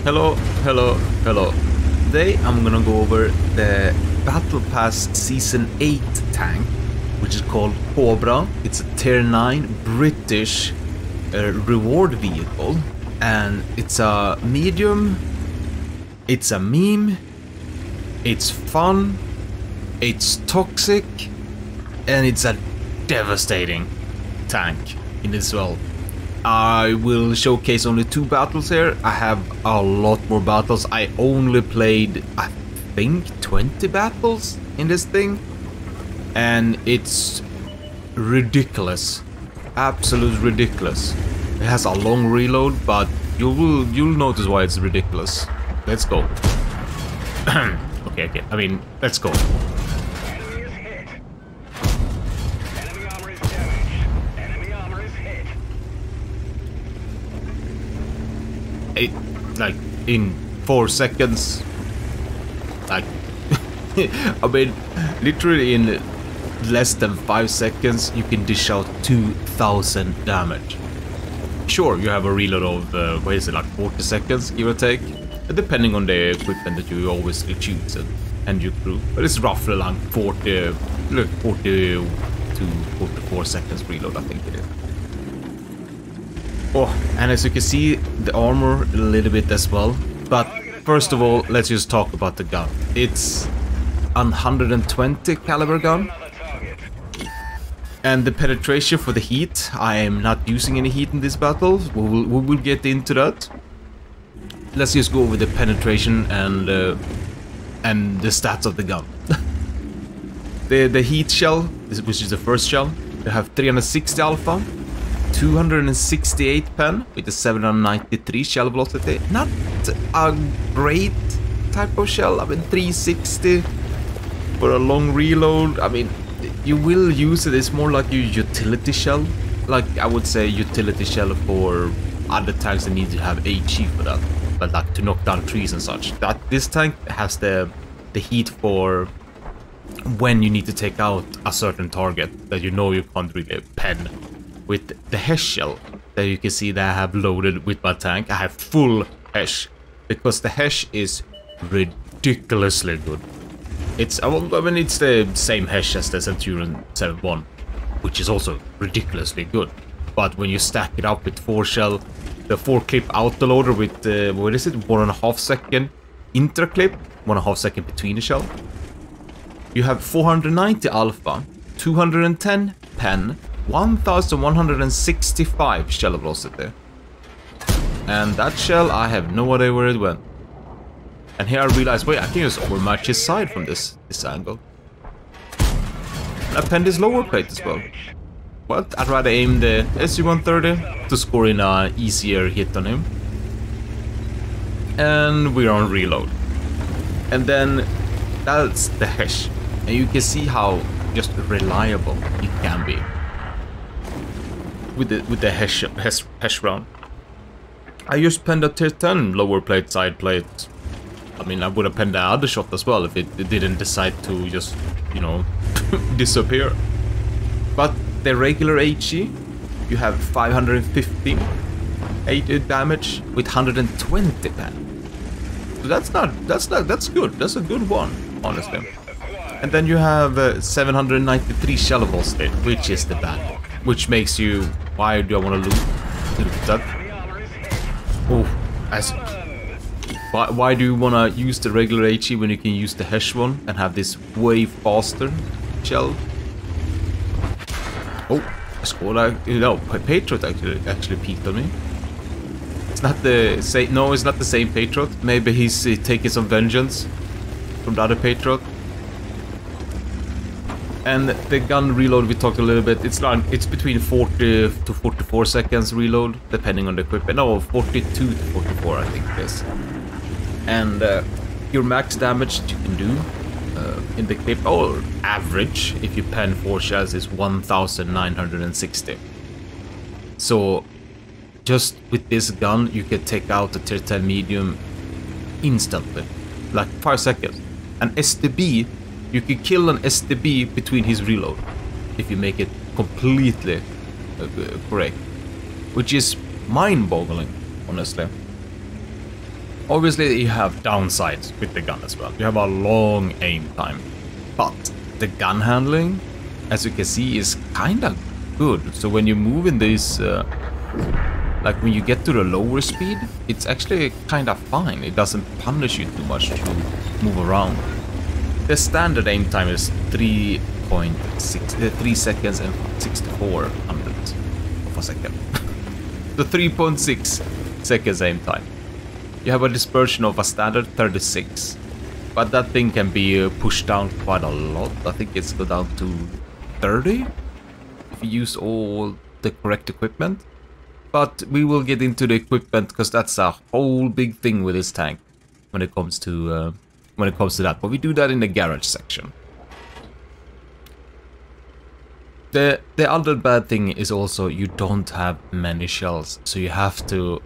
Hello, hello, hello. Today I'm gonna go over the Battle Pass Season 8 tank, which is called Cobra. It's a Tier 9 British reward vehicle, and it's a medium, it's a meme, it's fun, it's toxic, and it's a devastating tank in this world. I will showcase only 2 battles here. I have a lot more battles. I only played, I think, 20 battles in this thing, and it's ridiculous, absolute ridiculous. It has a long reload, but you'll notice why it's ridiculous. Let's go. okay. I mean, let's go. Like in 4 seconds, like I mean, literally in less than 5 seconds you can dish out 2000 damage. Sure, you have a reload of what is it, like 40 seconds, give or take, depending on the equipment that you always choose and your crew, but it's roughly like 40 to 44 seconds reload, I think it is. Oh, and as you can see, the armor a little bit as well. But first of all, let's just talk about the gun. It's a 120 caliber gun. And the penetration for the heat, I am not using any heat in this battle. We will get into that. Let's just go over the penetration and the stats of the gun. the heat shell, which is the first shell, you have 360 alpha. 268 pen with a 793 shell velocity. Not a great type of shell. I mean, 360 for a long reload. I mean, you will use it. It's more like a utility shell. Like, I would say utility shell for other tanks that need to have HE for that. But like to knock down trees and such. This tank has the heat for when you need to take out a certain target that you know you can't really pen. With the HESH shell that you can see that I have loaded with my tank, I have full HESH because the HESH is ridiculously good. I mean, it's the same HESH as the Centurion 7.1, which is also ridiculously good. But when you stack it up with 4 shell, the 4-clip autoloader with what is it, 1.5 second intra-clip, 1.5 second between the shell, you have 490 alpha, 210 pen, 1165 shell velocity. And that shell, I have no idea where it went. And here I realized, wait, I can just overmatch his side from this angle. And I penned his lower plate as well. But I'd rather aim the SU-130 to score in an easier hit on him. And we're on reload. And then that's the HESH. And you can see how just reliable it can be. With the HESH round. I just penned a tier 10 lower plate, side plate. I mean, I would have penned the other shot as well if it didn't decide to just, you know, disappear. But the regular HE, you have 550 damage with 120 pen. So that's good. That's a good one, honestly. And then you have 793 shell velocity, which is the bad one. Which makes you, why do I want to loot that? Oh, why do you want to use the regular HE when you can use the HESH one and have this way faster shell? Oh, I scored. No, Patriot actually peeked on me. It's not the same. No, it's not the same Patriot. Maybe he's taking some vengeance from the other Patriot. And the gun reload, we talked a little bit, it's between 40 to 44 seconds reload, depending on the equipment. No, 42 to 44, I think it is. And your max damage that you can do in the clip, or average, if you pen 4 shells, is 1960. So, just with this gun, you can take out the tier 10 medium instantly, like 5 seconds. And STB, you can kill an STB between his reload if you make it completely correct, which is mind-boggling, honestly. Obviously, you have downsides with the gun as well. You have a long aim time, but the gun handling, as you can see, is kind of good. So when you move in this, like when you get to the lower speed, it's actually kind of fine. It doesn't punish you too much to move around. The standard aim time is 3 seconds and 64 hundredths of a second. The 3.6 seconds aim time. You have a dispersion of a standard 36, but that thing can be pushed down quite a lot. I think it's go down to 30 if you use all the correct equipment. But we will get into the equipment because that's a whole big thing with this tank when it comes to that. But we do that in the garage section. The other bad thing is also you don't have many shells, so you have to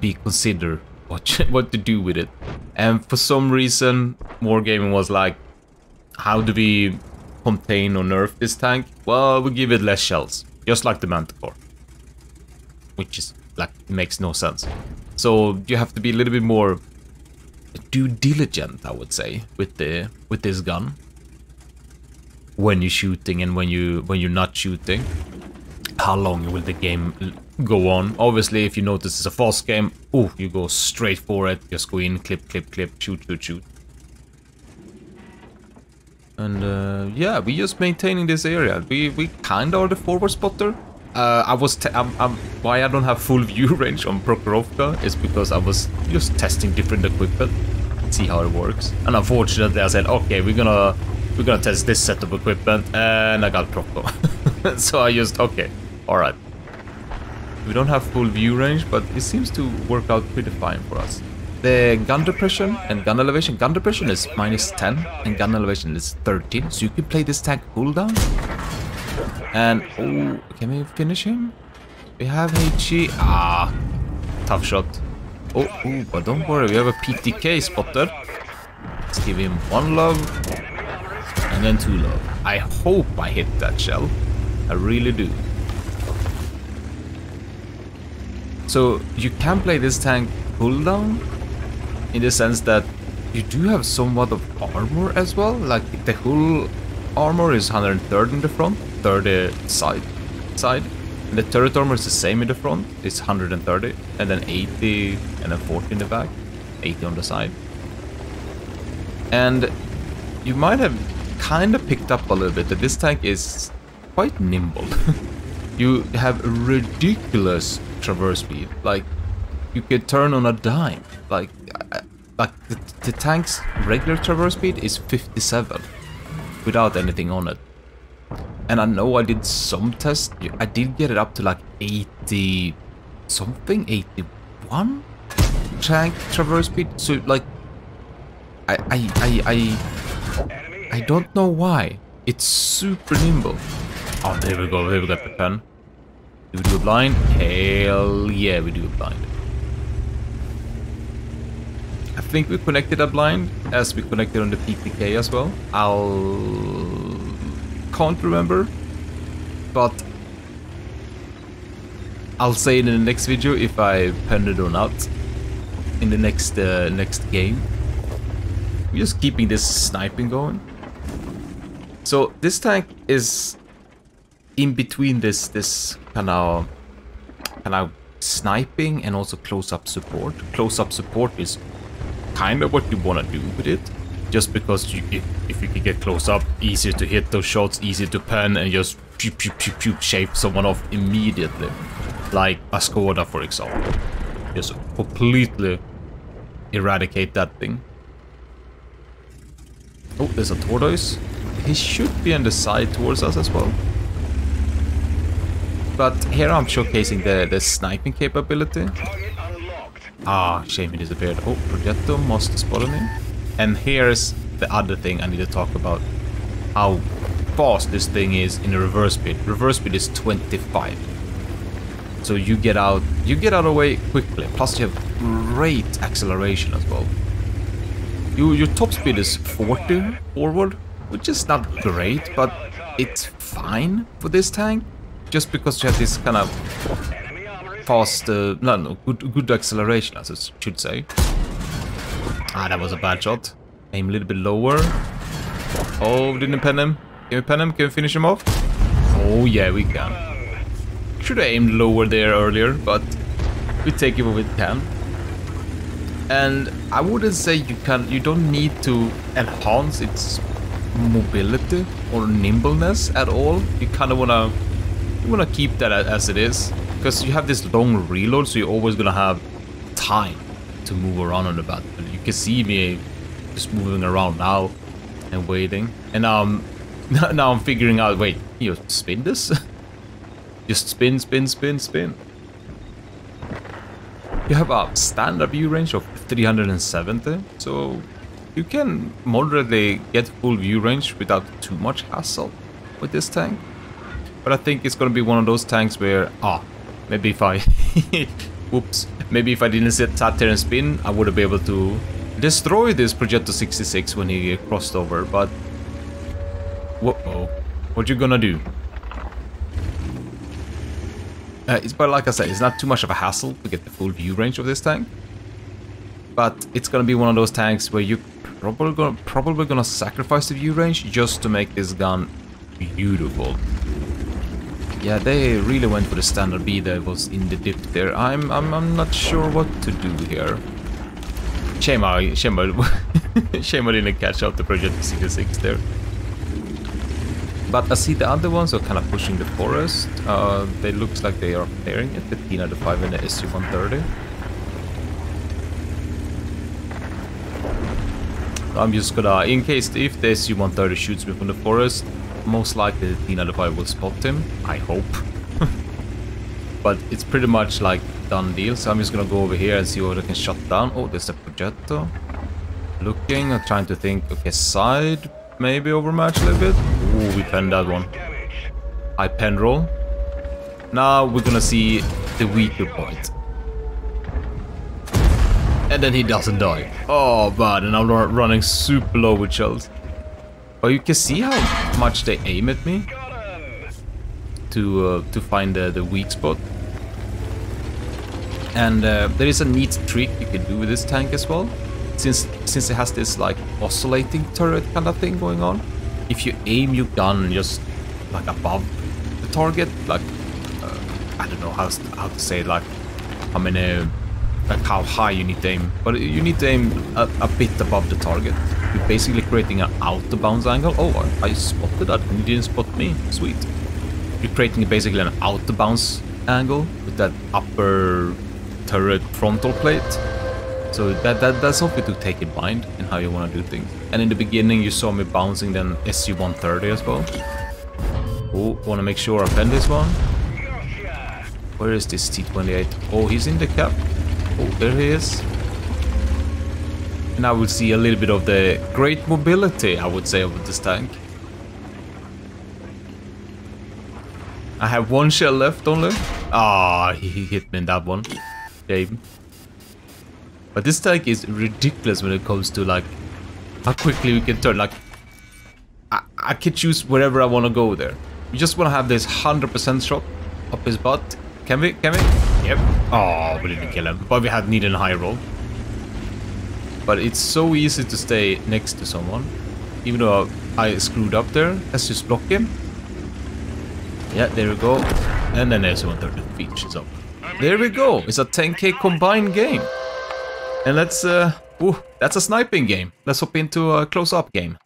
be consider what to do with it. And for some reason, Wargaming was like, how do we contain or nerf this tank? Well, we give it less shells, just like the Manticore, which is like makes no sense. So you have to be a little bit more due diligent, I would say, with this gun when you're shooting and when you're not shooting. How long will the game go on? Obviously, if you notice it's a fast game, oh, you go straight for it. Just go in, clip, clip, clip, shoot, shoot, shoot. And yeah, we just maintaining this area. We kind of are the forward spotter. Why I don't have full view range on Prokhorovka is because I was just testing different equipment, see how it works. And unfortunately, I said, okay, we're gonna test this set of equipment, and I got Prokho. So I just okay, all right. We don't have full view range, but it seems to work out pretty fine for us. The gun depression and gun elevation. Gun depression is -10 and gun elevation is 13, so you can play this tank pull down. And oh, can we finish him? We have HE. Ah, tough shot. Oh, but don't worry, we have a PTK spotted. Let's give him 1 love and then 2 love. I hope I hit that shell. I really do. So you can play this tank pull down in the sense that you do have somewhat of armor as well. Like the hull armor is 130 in the front, 30 side. And the turret armor is the same in the front, it's 130, and then 80 and then 40 in the back, 80 on the side. And you might have kind of picked up a little bit that this tank is quite nimble. You have ridiculous traverse speed. Like you could turn on a dime. Like the tank's regular traverse speed is 57 without anything on it. And I know I did some tests. I did get it up to like 80 something, 81 tank traverse speed. So like I don't know why. It's super nimble. Oh, there we go. There we got the pen. Do we do a blind? Hell yeah, we do a blind. I think we connected a blind as we connected on the PTK as well. Can't remember, but I'll say it in the next video if I penned it or not. In the next game. We're just keeping this sniping going. So this tank is in between this kind of sniping and also close-up support. Close-up support is kind of what you want to do with it, just because if you can get close up, easier to hit those shots, easier to pen, and just pew, pew, pew, pew, shape someone off immediately, like a Skoda, for example. Just completely eradicate that thing. Oh, there's a tortoise. He should be on the side towards us as well. But here I'm showcasing the sniping capability. Ah, shame he disappeared. Oh, Progetto must have spotted me. And here's the other thing I need to talk about. How fast this thing is in the reverse speed. Reverse speed is 25. So you get out of the way quickly. Plus you have great acceleration as well. Your top speed is 40 forward, which is not great, but it's fine for this tank. Just because you have this kind of fast, good acceleration, as I should say. Ah, that was a bad shot. Aim a little bit lower. Oh, didn't pen him. Can we pen him? Can we finish him off? Oh yeah, we can. Should have aimed lower there earlier, but we take it what we can. And I wouldn't say you don't need to enhance its mobility or nimbleness at all. You kind of wanna keep that as it is, because you have this long reload, so you're always gonna have time to move around on the battle. You can see me just moving around now and waiting, and now I'm figuring out. Wait, you spin this? Just spin, spin, spin, spin. You have a standard view range of 370, so you can moderately get full view range without too much hassle with this tank. But I think it's gonna be one of those tanks where, maybe if I, whoops, maybe if I didn't sat here and spin, I would have been able to destroy this Progetto 66 when he crossed over. But, whoa, what you gonna do? But like I said, it's not too much of a hassle to get the full view range of this tank. But it's gonna be one of those tanks where you probably gonna sacrifice the view range just to make this gun beautiful. Yeah, they really went for the standard B that was in the dip there. I'm not sure what to do here. Shame I didn't catch up the Progetto 66 there. But I see the other ones are kind of pushing the forest. They looks like they are clearing it. The T95 and the SU-130. I'm just gonna, in case if the SU-130 shoots me from the forest, most likely the T95 will spot him. I hope. But it's pretty much like done deal. So I'm just gonna go over here and see what I can shut down. Oh, there's a Progetto. Looking, I'm trying to think. Okay, side. Maybe overmatch a little bit. Ooh, we penned that one. I pen roll. Now we're gonna see the weaker point. And then he doesn't die. Oh, bad. And I'm running super low with shells. But you can see how much they aim at me to find the weak spot. And there is a neat trick you can do with this tank as well. Since it has this like oscillating turret kind of thing going on, if you aim your gun just like above the target, like I don't know how to say, like how many, like how high you need to aim, but you need to aim a bit above the target. You're basically creating an out of bounds angle. Oh, I spotted that and you didn't spot me. Sweet. You're creating basically an out of bounds angle with that upper turret frontal plate. So that's something to take in mind in how you want to do things. And in the beginning you saw me bouncing then SU-130 as well. Oh, want to make sure I pen this one. Where is this T-28? Oh, he's in the cap. Oh, there he is. And I will see a little bit of the great mobility, I would say, of this tank. I have one shell left only. Ah, he hit me in that one. Shame. But this tank is ridiculous when it comes to like how quickly we can turn. Like I can choose wherever I want to go there. We just want to have this 100% shot up his butt. Can we? Can we? Yep. Oh, we didn't kill him, but we had needed a high roll. But it's so easy to stay next to someone, even though I screwed up there. Let's just block him. Yeah, there we go. And then there's 130 features up. There we go. It's a 10k combined game. And let's, ooh, that's a sniping game. Let's hop into a close-up game.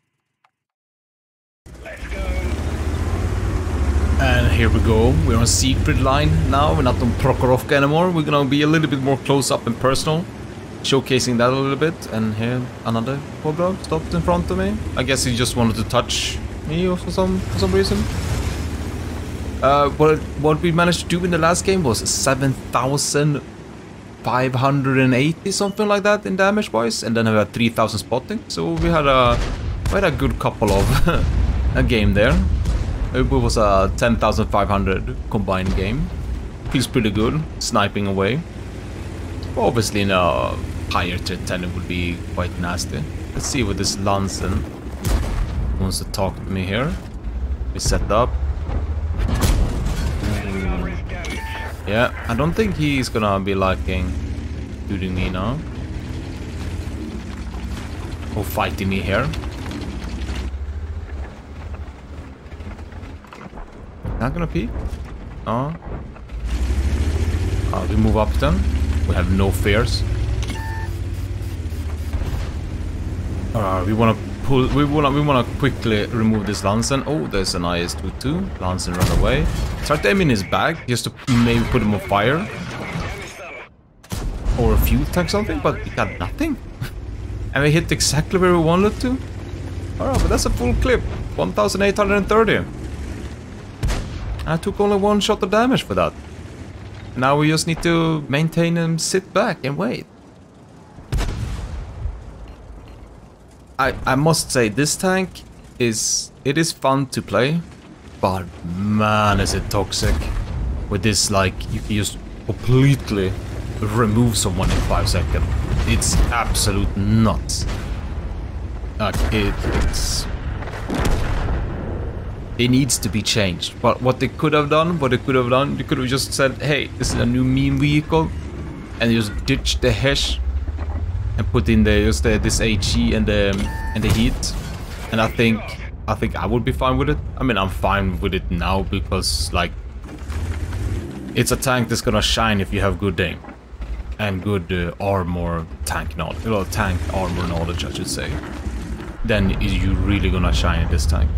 Let's go. And here we go. We're on secret line now. We're not on Prokhorovka anymore. We're gonna be a little bit more close-up and personal, showcasing that a little bit. And here, another Cobra stopped in front of me. I guess he just wanted to touch me for some reason. What we managed to do in the last game was 7,580, something like that in damage wise, and then we had 3,000 spotting. So we had a good couple of a game there. It was a 10,500 combined game. Feels pretty good, sniping away. Obviously in a higher tier 10 it would be quite nasty. Let's see what this Lansen wants to talk to me here. We set up. Yeah, I don't think he's gonna be liking shooting me now. who fighting me here. Not gonna peek. Oh. We move up then. We have no fears. We wanna pull. We wanna quickly remove this Lansen. Oh, there's an IS-22. Lansen run away. Try to aim in his back just to maybe put him on fire. Or a fuel tank something, but we got nothing. And we hit exactly where we wanted to. Alright, but that's a full clip. 1,830. I took only one shot of damage for that. Now we just need to maintain and sit back and wait. I must say, this tank is fun to play, but man is it toxic. With this, like, you can just completely remove someone in 5 seconds. It's absolute nuts. Like, it needs to be changed. But what they could have done, they could have just said, hey, this is a new meme vehicle, and just ditch the HESH and put in this HE and the heat. And I think I would be fine with it. I mean, I'm fine with it now because, like, it's a tank that's gonna shine if you have good aim and good armor tank knowledge. Well, tank armor knowledge, I should say. Then you're really gonna shine in this tank.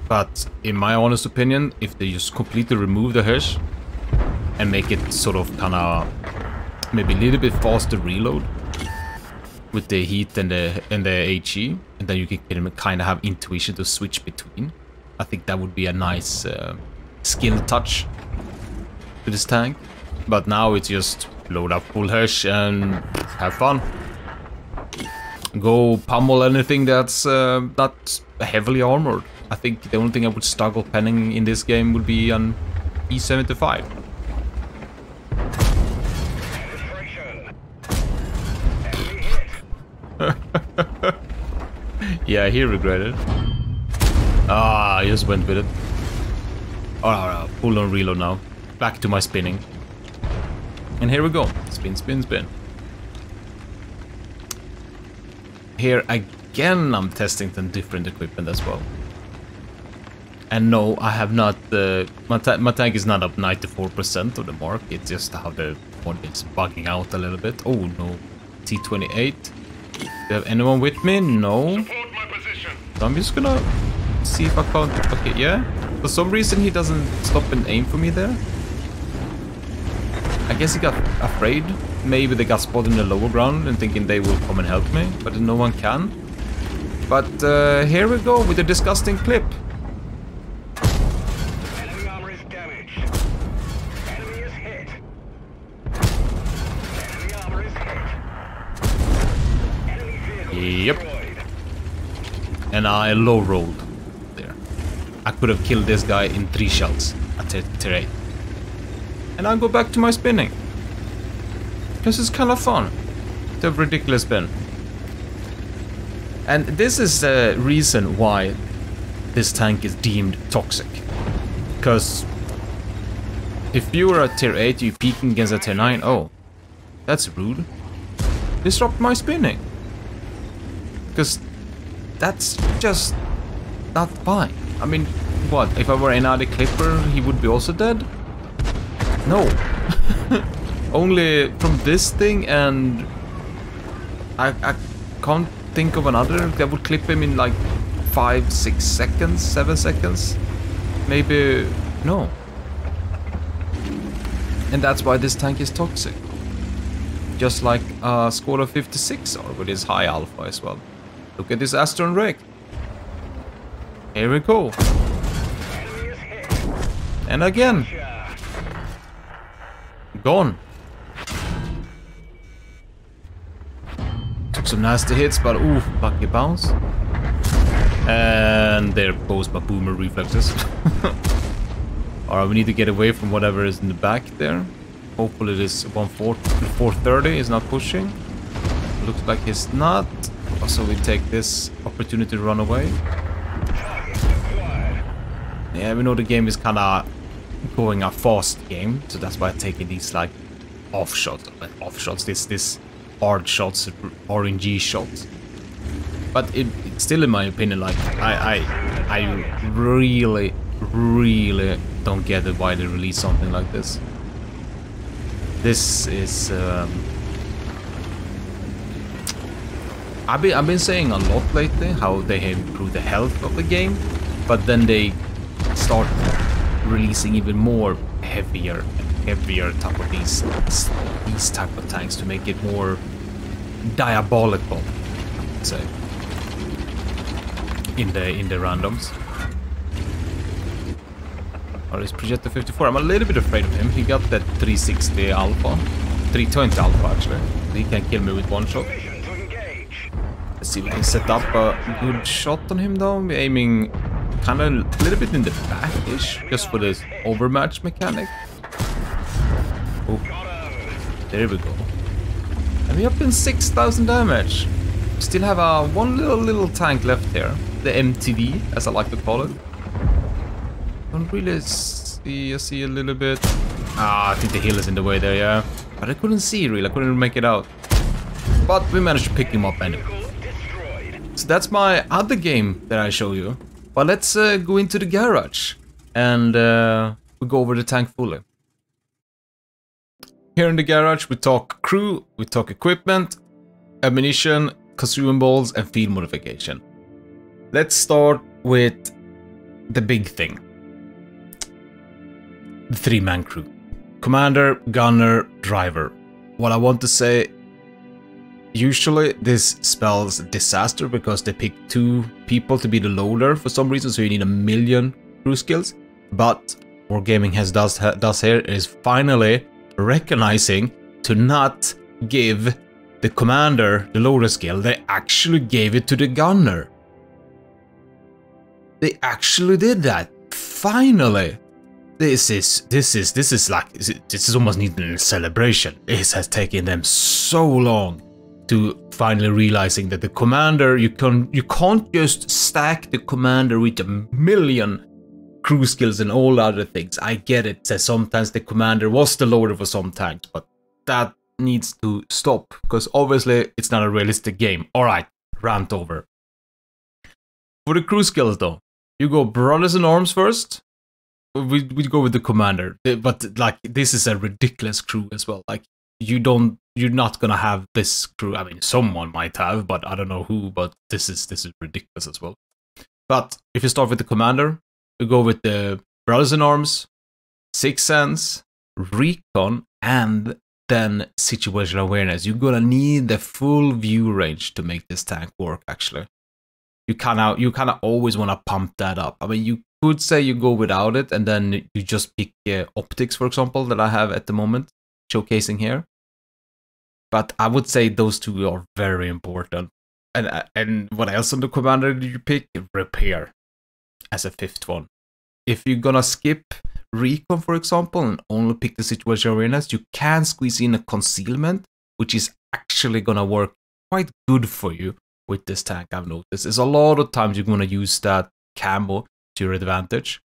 But in my honest opinion, if they just completely remove the HESH and make it sort of kinda maybe a little bit faster reload with the heat and the HE, and then you can kind of have intuition to switch between. I think that would be a nice skill touch to this tank. But now it's just load up full HESH and have fun. Go pummel anything that's not heavily armored. I think the only thing I would struggle penning in this game would be an E75. Yeah, he regretted. Ah, I just went with it. Alright, full on reload now. Back to my spinning. And here we go. Spin, spin, spin. Here again, I'm testing some different equipment as well. And no, I have not. My tank is not up 94% of the mark. It's just how the one is bugging out a little bit. Oh no, T28. Do you have anyone with me? No. So I'm just gonna see if I can't. Okay, yeah. For some reason he doesn't stop and aim for me there. I guess he got afraid. Maybe they got spotted in the lower ground and thinking they will come and help me, but no one can. But here we go with a disgusting clip. Enemy armor is damaged. Enemy is hit. Enemy armor is hit. Enemy vehicle destroyed. And I low rolled there. I could have killed this guy in 3 shots at tier 8. And I'll go back to my spinning. This is kind of fun. The ridiculous spin. And this is the reason why this tank is deemed toxic. Because if you are at tier 8, you're peeking against a tier 9, oh, that's rude. Disrupt my spinning. Because that's just not fine. I mean, what? If I were another clipper, he would be also dead? No. Only from this thing, and I can't think of another that would clip him in like 5, 6 seconds, 7 seconds. Maybe no. And that's why this tank is toxic. Just like a squad of 56 are with his high alpha as well. Look at this Astron rig. Here we go. And again. Gone. Took some nasty hits, but ooh, lucky bounce. And there goes my boomer reflexes. Alright, we need to get away from whatever is in the back there. Hopefully this 430 is not pushing. Looks like he's not. So we take this opportunity to run away. Yeah, we know the game is kinda going a fast game, so that's why I'm taking these like off shots, this hard shots, RNG shots. But it's still, in my opinion, like I really don't get it why they release something like this. This is I've been saying a lot lately how they have improved the health of the game, but then they start releasing even more heavier type of these type of tanks to make it more diabolical, I would say, in the randoms. Or is Projector 54? I'm a little bit afraid of him. He got that 360 alpha, 320 alpha actually. He can kill me with one shot. Let's see if we can set up a good shot on him though. We're aiming kind of a little bit in the back-ish, just for this overmatch mechanic. Oh, there we go. And we're up in 6,000 damage. Still have a one little tank left here, the MTV, as I like to call it. Don't really see. I see a little bit. Ah, I think the hill is in the way there, yeah. But I couldn't see really. I couldn't make it out. But we managed to pick him up anyway. So that's my other game that I show you. But let's go into the garage and we go over the tank fully. Here in the garage we talk crew, we talk equipment, ammunition, consumables and field modification. Let's start with the big thing. The three-man crew. Commander, gunner, driver. What I want to say, usually this spells disaster because they pick 2 people to be the loader for some reason, so you need 1,000,000 crew skills. But what Gaming has does here is finally recognizing to not give the commander the loader skill. They actually gave it to the gunner. They actually did that. Finally. This is almost needing a celebration. This has taken them so long to finally realizing that the commander, you can't just stack the commander with 1,000,000 crew skills and all other things. I get it, that sometimes the commander was the loader for some tanks, but that needs to stop because obviously it's not a realistic game. Alright, rant over. For the crew skills though, you go brothers in arms first. We go with the commander, but like this is a ridiculous crew as well. Like you're not gonna have this crew. I mean, someone might have, but I don't know who. But this is ridiculous as well. But if you start with the commander, we go with the brothers in arms, Sixth Sense, recon, and then situational awareness. You're gonna need the full view range to make this tank work. Actually, you kind of always want to pump that up. I mean, you could say you go without it, and then you just pick optics, for example, that I have at the moment, showcasing here. But I would say those 2 are very important. And what else on the commander did you pick? Repair as a 5th one. If you're gonna skip recon, for example, and only pick the situational awareness, you can squeeze in a concealment, which is actually gonna work quite good for you with this tank. I've noticed there's a lot of times you're gonna use that camo to your advantage.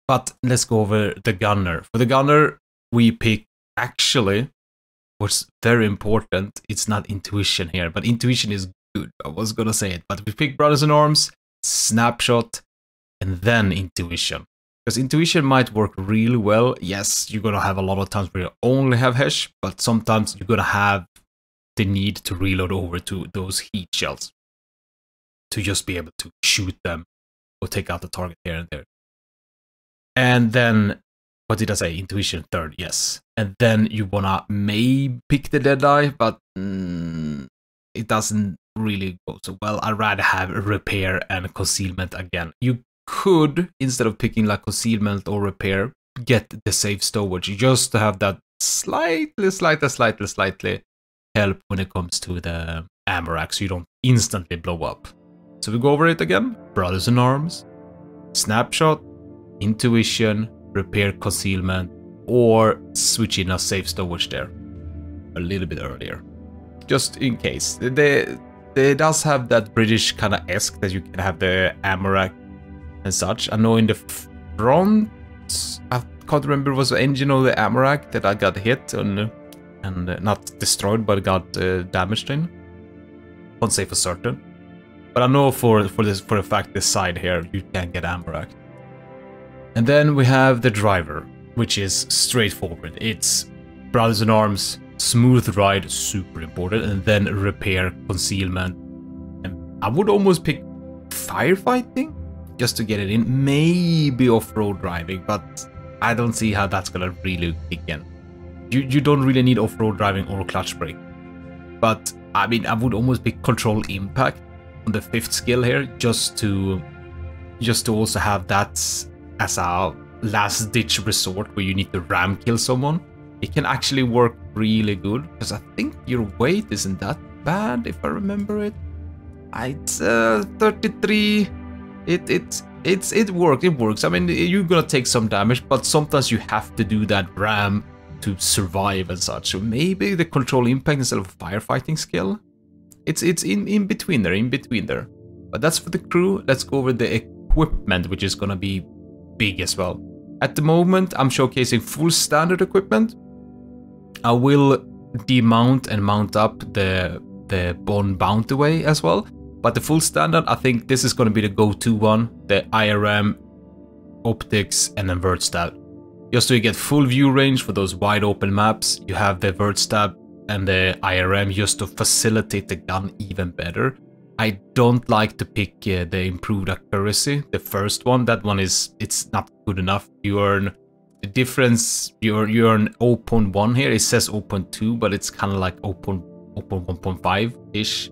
But let's go over the gunner. For the gunner, we pick actually what's very important. It's not intuition here, but intuition is good. I was gonna say it, but we pick brothers in arms, snapshot, and then intuition. Because intuition might work really well. Yes, you're gonna have a lot of times where you only have HESH, but sometimes you're gonna have the need to reload over to those heat shells to just be able to shoot them or take out the target here and there. And then, what did I say? Intuition 3rd, yes. And then you wanna maybe pick the Deadeye, but it doesn't really go so well. I'd rather have a repair and a concealment again. You could, instead of picking like concealment or repair, get the safe stowage just to have that slightly help when it comes to the ammo rack, so you don't instantly blow up. So we go over it again. Brothers in arms, snapshot, intuition, repair, concealment, or switch in a safe stowage there a little bit earlier, just in case. They does have that British kind of esque that you can have the ammo rack and such. I know in the front, I can't remember it was the engine or the ammo rack that I got hit on, and not destroyed, but got damaged in. Can't say for certain, but I know for a fact this side here you can get ammo rack. And then we have the driver, which is straightforward. It's brothers in arms, smooth ride, super important, and then repair, concealment. And I would almost pick firefighting just to get it in. Maybe off-road driving, but I don't see how that's gonna really kick in. You don't really need off-road driving or clutch brake. But I mean, I would almost pick control impact on the 5th skill here, just to also have that as a last ditch resort where you need to ram kill someone. It can actually work really good, because I think your weight isn't that bad if I remember it. It's 33. It works. I mean, you're gonna take some damage, but sometimes you have to do that ram to survive and such. So maybe the control impact instead of firefighting skill. It's in between there. But that's for the crew. Let's go over the equipment, which is gonna be big as well. At the moment, I'm showcasing full standard equipment. I will demount and mount up the Bond Bounty Way as well. But the full standard, I think this is going to be the go-to one. The IRM, optics, and then vert stab. Just so you get full view range for those wide open maps. You have the vert stab and the IRM just to facilitate the gun even better. I don't like to pick the improved accuracy, the first one. That one it's not good enough. You earn the difference. You earn 0.1 here. It says 0.2, but it's kind of like 0.1.5 ish.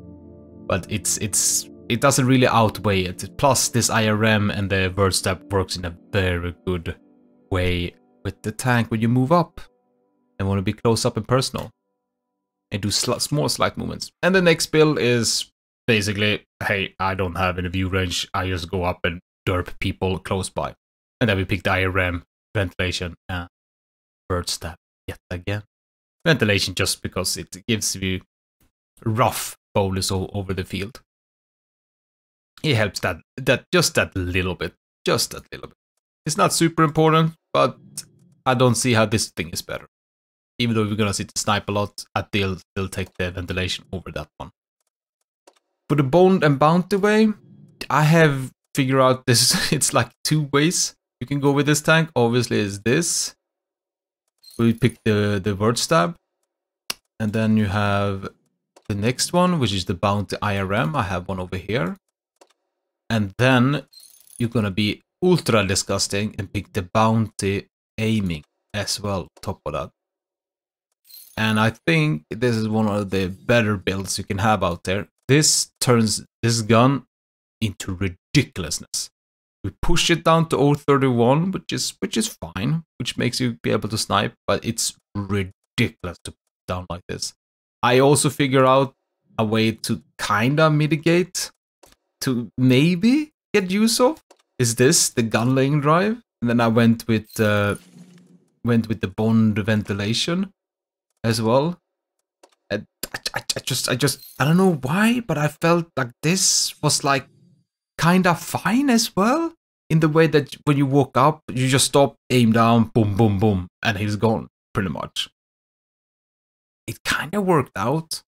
But it doesn't really outweigh it. Plus, this IRM and the vert stab works in a very good way with the tank when you move up and want to be close up and personal and do small slight movements. And the next build is basically, hey, I don't have any view range, I just go up and derp people close by. And then we pick the IRM, ventilation, and vert stab yet again. Ventilation just because it gives you rough bonus over the field. It helps that just that little bit. It's not super important, but I don't see how this thing is better. Even though we're gonna sit and snipe a lot, I'd still take the ventilation over that one. For the Bond and Bounty Way, I have figured out this. It's like 2 ways you can go with this tank. Obviously, is this. We pick the vert stab, and then you have the next one, which is the Bounty IRM. I have one over here, and then you're gonna be ultra disgusting and pick the Bounty aiming as well. Top of that. And I think this is one of the better builds you can have out there. This turns this gun into ridiculousness. We push it down to 0.31, which is fine, which makes you be able to snipe, but it's ridiculous to put down like this. I also figure out a way to kinda mitigate, to maybe get use of, is this, the gun laying drive. And then I went with the Bond ventilation as well. I don't know why, but I felt like this was like kind of fine as well, in the way that when you walk up, you just stop, aim down, boom, boom, boom, and he's gone, pretty much. It kind of worked out.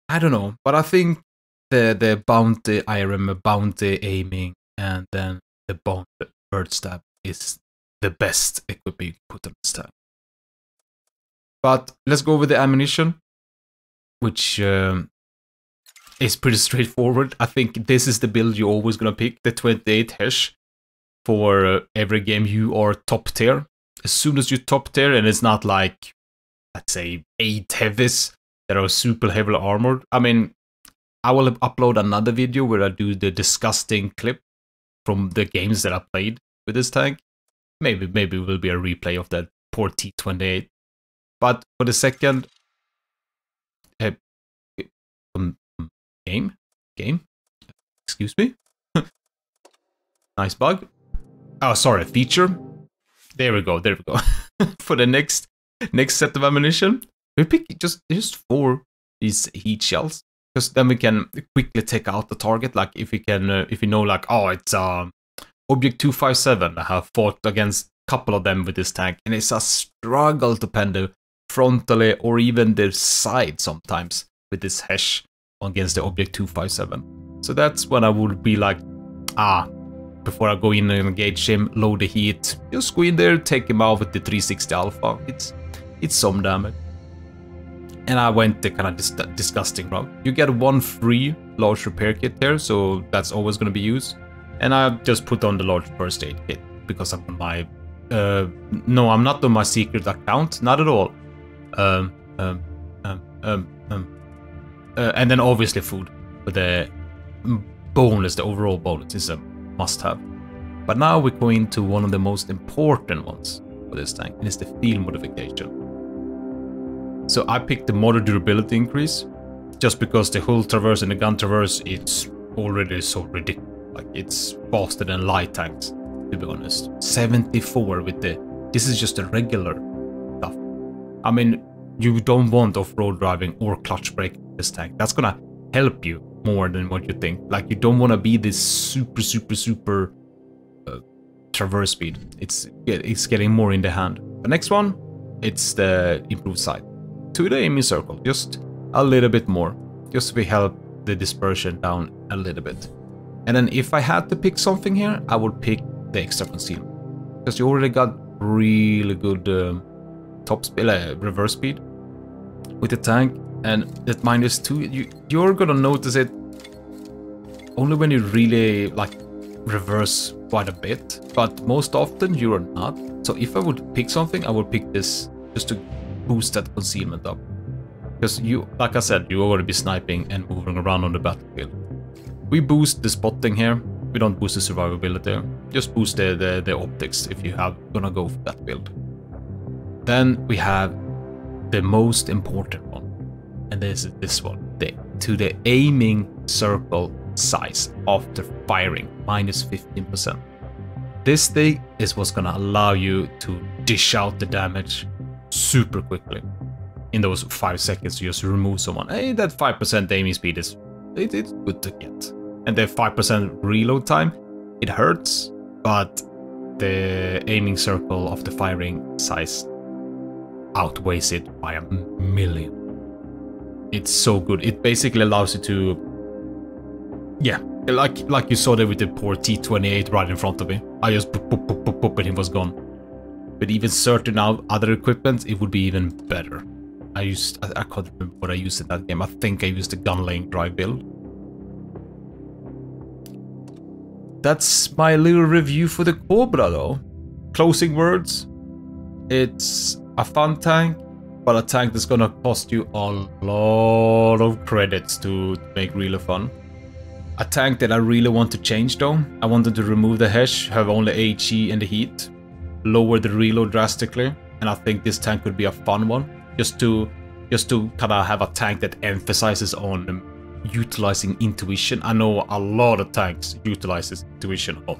I don't know, but I think the Bounty IRM, Bounty aiming, and then the Bond vert stab is the best equipment you can put on this tank. But let's go over the ammunition, which is pretty straightforward. I think this is the build you're always going to pick, the 28 HESH, for every game you are top tier. As soon as you top tier, and it's not like, let's say, 8 heavies that are super heavily armored. I mean, I will upload another video where I do the disgusting clip from the games that I played with this tank. Maybe it will be a replay of that poor T28. But for the second game, excuse me, nice bug. Oh, sorry, feature. There we go. For the next set of ammunition, we pick just 4 these heat shells, because then we can quickly take out the target. Like if we know, like, oh, it's object 257. I have fought against couple of them with this tank, and it's a struggle to pen the frontally or even the side sometimes with this HESH against the Object 257. So that's when I would be like, before I go in and engage him, load the heat, just go in there, take him out with the 360 Alpha. It's some damage. And I went the kind of disgusting route. You get one free large repair kit there, so that's always going to be used. And I just put on the large first aid kit because I'm on my... no, I'm not on my secret account, not at all. And then obviously food, but the bonus, the overall bonus, is a must-have. But now we go into one of the most important ones for this tank, and it's the field modification. So I picked the motor durability increase, just because the hull traverse and the gun traverse, it's already so ridiculous. Like, it's faster than light tanks, to be honest. 74 with the... This is just a regular stuff. I mean, you don't want off-road driving or clutch brake this tank. That's gonna help you more than what you think. Like, you don't want to be this super traverse speed. It's getting more in the hand. The next one, it's the improved sight. To the aiming circle, just a little bit more. Just to help the dispersion down a little bit. And then if I had to pick something here, I would pick the extra concealment. Because you already got really good reverse speed with the tank. And that -2, you're gonna notice it only when you really like reverse quite a bit. But most often you're not. So if I would pick something, I would pick this just to boost that concealment up. Because you, like I said, you're going to be sniping and moving around on the battlefield. We boost the spotting here. We don't boost the survivability. Just boost the optics if you have gonna go for that build. Then we have the most important one, and this one, to the aiming circle size after firing, -15%. This thing is what's gonna allow you to dish out the damage super quickly in those 5 seconds to just remove someone. Hey, that 5% aiming speed is it's good to get, and the 5% reload time, it hurts, but the aiming circle of the firing size outweighs it by 1,000,000. It's so good. It basically allows you to, yeah, like you saw there with the poor T28 right in front of me. I just boop, and he was gone. But even certain other equipment, it would be even better. I can't remember what I used in that game. I think I used the gun lane drive build. That's my little review for the Cobra though. Closing words. It's a fun tank, but a tank that's gonna cost you a lot of credits to make really fun. A tank that I really want to change though. I wanted to remove the HESH, have only HE and the heat, lower the reload drastically, and I think this tank could be a fun one. Just to kind of have a tank that emphasizes on utilizing intuition. I know a lot of tanks utilizes intuition a lot,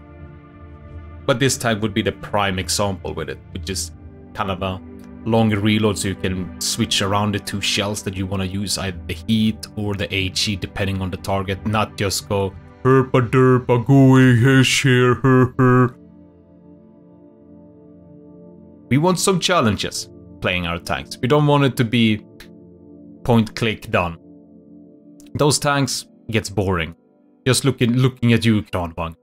but this tank would be the prime example with it, which is kind of a longer reload, so you can switch around the 2 shells that you want to use, either the heat or the HE, depending on the target. Not just go herpa derpa going HESH here, her. We want some challenges playing our tanks. We don't want it to be point click done. Those tanks gets boring. Just looking at you, Kranvagn.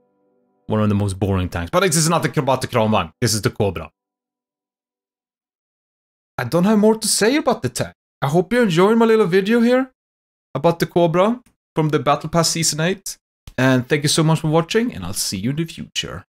One of the most boring tanks. But this is not about the Kranvagn. This is the Cobra. I don't have more to say about the tank. I hope you're enjoying my little video here about the Cobra from the Battle Pass Season 8. And thank you so much for watching, and I'll see you in the future.